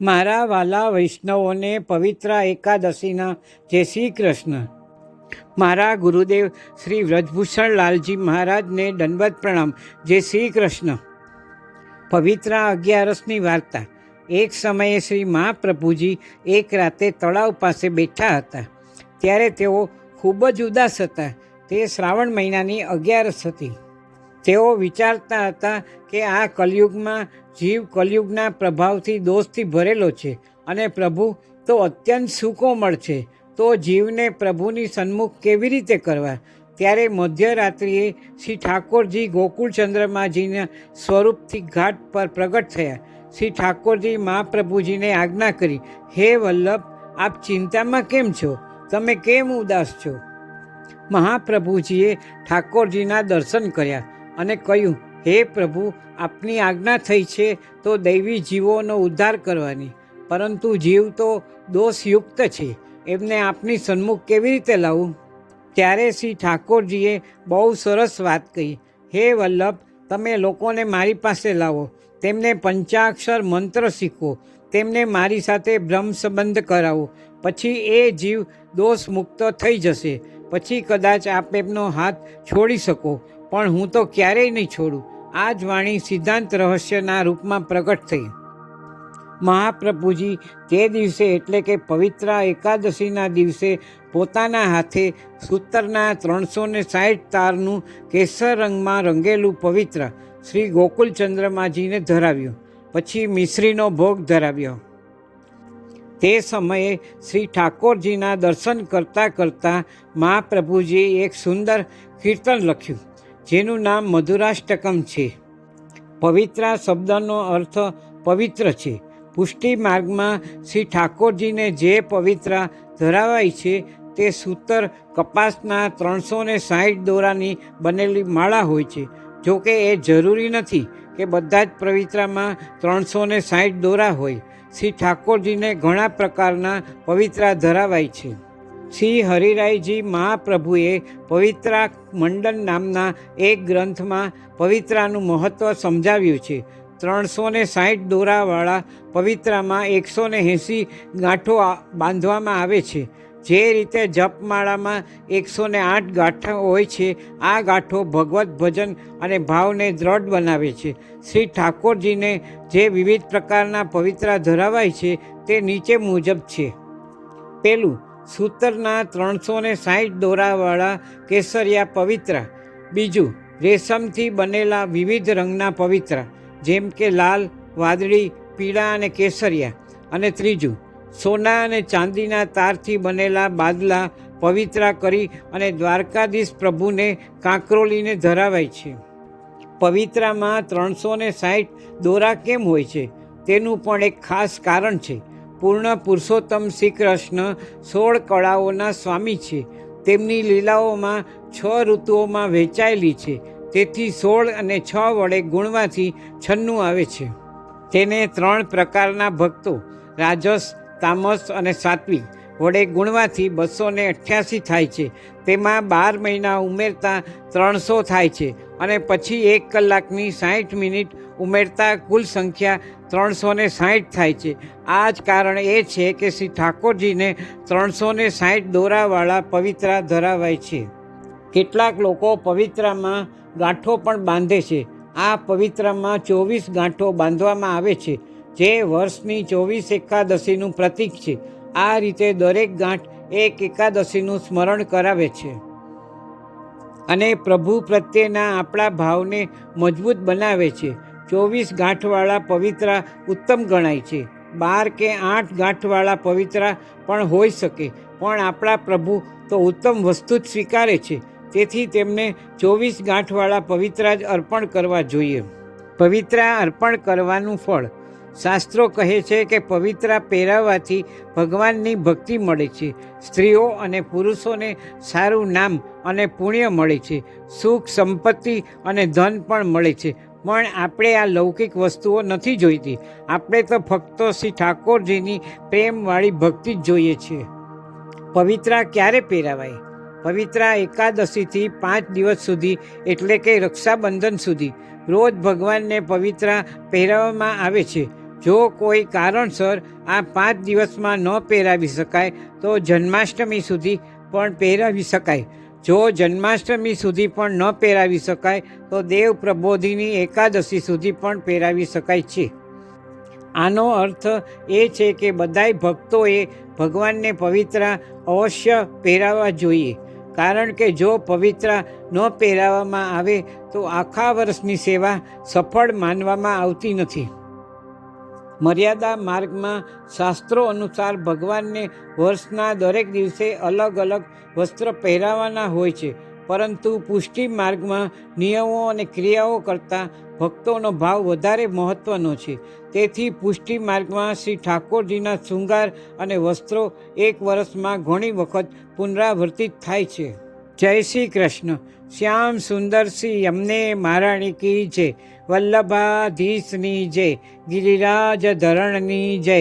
મારા વાલા વૈષ્ણવોને પવિત્ર એકાદશીના જય શ્રી કૃષ્ણ. મારા ગુરુદેવ શ્રી વ્રજભૂષણ લાલજી મહારાજને દંડવત પ્રણામ. જય શ્રી કૃષ્ણ. પવિત્ર અગિયારસની વાર્તા. એક સમયે શ્રી મહાપ્રભુજી એક રાતે તળાવ પાસે બેઠા હતા. ત્યારે તેઓ ખૂબ જ ઉદાસ હતા. તે શ્રાવણ મહિનાની 11 હતી. તેઓ વિચારતા હતા કે આ કલયુગમાં જીવ કલયુગના પ્રભાવથી દોષથી ભરેલો છે અને પ્રભુ તો અત્યંત સુકોમળ છે, તો જીવને પ્રભુની સન્મુખ કેવી રીતે કરવા? ત્યારે મધ્યરાત્રિએ શ્રી ઠાકોરજી ગોકુળચંદ્રમાજીના સ્વરૂપથી ઘાટ પર પ્રગટ થયા. શ્રી ઠાકોરજી મહાપ્રભુજીને આજ્ઞા કરી, હે વલ્લભ, આપ ચિંતામાં કેમ છો? તમે કેમ ઉદાસ છો? મહાપ્રભુજીએ ઠાકોરજીના દર્શન કર્યા અને કહ્યું, હે પ્રભુ, આપની આજ્ઞા થઈ છે તો દૈવી જીવોનો ઉદ્ધાર કરવાની, પરંતુ જીવ તો દોષયુક્ત છે, એમને આપની સન્મુખ કેવી રીતે લાવવું? ત્યારે શ્રી ઠાકોરજીએ બહુ સરસ વાત કહી, હે વલ્લભ, તમે લોકોને મારી પાસે લાવો, તેમને પંચાક્ષર મંત્ર શીખવો, તેમને મારી સાથે બ્રહ્મ સંબંધ કરાવો, પછી એ જીવ દોષ મુક્ત થઈ જશે. પછી કદાચ આપ એમનો હાથ છોડી શકો, પણ હું તો ક્યારેય નહીં છોડું. આ જ વાણી સિદ્ધાંત રહસ્યના રૂપમાં પ્રગટ થઈ. મહાપ્રભુજી તે દિવસે એટલે કે પવિત્ર એકાદશીના દિવસે પોતાના હાથે સૂતરના 360 તારનું કેસર રંગમાં રંગેલું પવિત્ર શ્રી ગોકુળચંદ્રમાજીને ધરાવ્યું. પછી મિશ્રીનો ભોગ ધરાવ્યો. તે સમયે શ્રી ઠાકોરજીના દર્શન કરતાં કરતાં મહાપ્રભુજીએ એક સુંદર કીર્તન લખ્યું, જેનું નામ મધુરાષ્ટકમ છે. પવિત્રા શબ્દનો અર્થ પવિત્ર છે. પુષ્ટિ માર્ગમાં શ્રી ઠાકોરજીને જે પવિત્રા ધરાવાય છે તે સૂતર કપાસના 360 દોરાની બનેલી માળા હોય છે. જોકે એ જરૂરી નથી કે બધા જ પવિત્રામાં 360 દોરા હોય. શ્રી ઠાકોરજીને ઘણા પ્રકારના પવિત્રા ધરાવાય છે. શ્રી હરિરાયજી મહાપ્રભુએ પવિત્રા મંડન નામના એક ગ્રંથમાં પવિત્રાનું મહત્ત્વ સમજાવ્યું છે. 360 દોરાવાળા પવિત્રામાં 180 ગાંઠો બાંધવામાં આવે છે. જે રીતે જપમાળામાં 108 ગાંઠો હોય છે, આ ગાંઠો ભગવત ભજન અને ભાવને દ્રઢ બનાવે છે. શ્રી ઠાકોરજીને જે વિવિધ પ્રકારના પવિત્રા ધરાવાય છે તે નીચે મુજબ છે. પહેલું, સૂતરના 360 દોરાવાળા કેસરિયા પવિત્રા. બીજું, રેશમથી બનેલા વિવિધ રંગના પવિત્રા, જેમ કે લાલ, વાદળી, પીળા અને કેસરિયા. અને ત્રીજું, સોના અને ચાંદીના તારથી બનેલા બાદલા પવિત્રા કરી અને દ્વારકાધીશ પ્રભુને કાંકરોલીને ધરાવાય છે. પવિત્રામાં 360 દોરા કેમ હોય છે તેનું પણ એક ખાસ કારણ છે. પૂર્ણ પુરુષોત્તમ શ્રી કૃષ્ણ 16 કળાઓના સ્વામી છે. તેમની લીલાઓમાં 6 ઋતુઓમાં વહેંચાયેલી છે. તેથી 16 અને 6 વડે ગુણવાથી 96 આવે છે. તેને 3 પ્રકારના ભક્તો રાજસ, તામસ અને સાત્વિક વડે ગુણવાથી 288 થાય છે. તેમાં 12 મહિના ઉમેરતા 300 થાય છે અને પછી 1 કલાકની 60 મિનિટ ઉમેરતા કુલ સંખ્યા 360 થાય છે. આ જ કારણ એ છે કે શ્રી ઠાકોરજીને 360 દોરાવાળા પવિત્રા ધરાવાય છે. કેટલાક લોકો પવિત્રામાં ગાંઠો પણ બાંધે છે. આ પવિત્રામાં 24 ગાંઠો બાંધવામાં આવે છે, જે વર્ષની 24 એકાદશીનું પ્રતીક છે. આ રીતે દરેક ગાંઠ એક એકાદશીનું સ્મરણ કરાવે છે અને પ્રભુ પ્રત્યેના આપણા ભાવને મજબૂત બનાવે છે. 24 ગાંઠવાળા પવિત્રા ઉત્તમ ગણાય છે. 12 કે 8 ગાંઠવાળા પવિત્રા પણ હોઈ શકે, પણ આપણા પ્રભુ તો ઉત્તમ વસ્તુ જ સ્વીકારે છે. તેથી તેમને 24 ગાંઠવાળા પવિત્રા જ અર્પણ કરવા જોઈએ. પવિત્રા અર્પણ કરવાનું ફળ. શાસ્ત્રો કહે છે કે પવિત્રા પહેરાવવાથી ભગવાનની ભક્તિ મળે છે. સ્ત્રીઓ અને પુરુષોને સારું નામ અને પુણ્ય મળે છે. સુખ, સંપત્તિ અને ધન પણ મળે છે. પણ આપણે આ લૌકિક વસ્તુઓ નથી જોઈતી. આપણે તો ફક્ત શ્રી ઠાકોરજીની પ્રેમવાળી ભક્તિ જ જોઈએ છીએ. પવિત્રા ક્યારે પહેરાવાય? પવિત્રા એકાદશીથી 5 દિવસ સુધી એટલે કે રક્ષાબંધન સુધી રોજ ભગવાનને પવિત્રા પહેરાવવામાં આવે છે. જો કોઈ કારણસર આ 5 દિવસમાં ન પહેરાવી શકાય તો જન્માષ્ટમી સુધી પણ પહેરાવી શકાય. જો જન્માષ્ટમી સુધી પણ ન પહેરાવી શકાય તો દેવ પ્રબોધિની એકાદશી સુધી પણ પહેરાવી શકાય છે. આનો અર્થ એ છે કે બધાય ભક્તોએ ભગવાનને પવિત્રા અવશ્ય પહેરાવવા જોઈએ, કારણ કે જો પવિત્રા ન પહેરાવવામાં આવે તો આખા વર્ષની સેવા સફળ માનવામાં આવતી નથી. મર્યાદા માર્ગમાં શાસ્ત્રો અનુસાર ભગવાનને વર્ષના દરેક દિવસે અલગ અલગ વસ્ત્ર પહેરાવવાના હોય છે, પરંતુ પુષ્ટિ માર્ગમાં નિયમો અને ક્રિયાઓ કરતાં ભક્તોનો ભાવ વધારે મહત્ત્વનો છે. તેથી પુષ્ટિ માર્ગમાં શ્રી ઠાકોરજીના શૃંગાર અને વસ્ત્રો એક વર્ષમાં ઘણી વખત પુનરાવર્તિત થાય છે. જય શ્રી કૃષ્ણ. શ્યામ સુંદર શ્રી યમને મહારાણી કી જય. વલ્લભાધીશની જય. ગિરિરાજ ધરણની જય.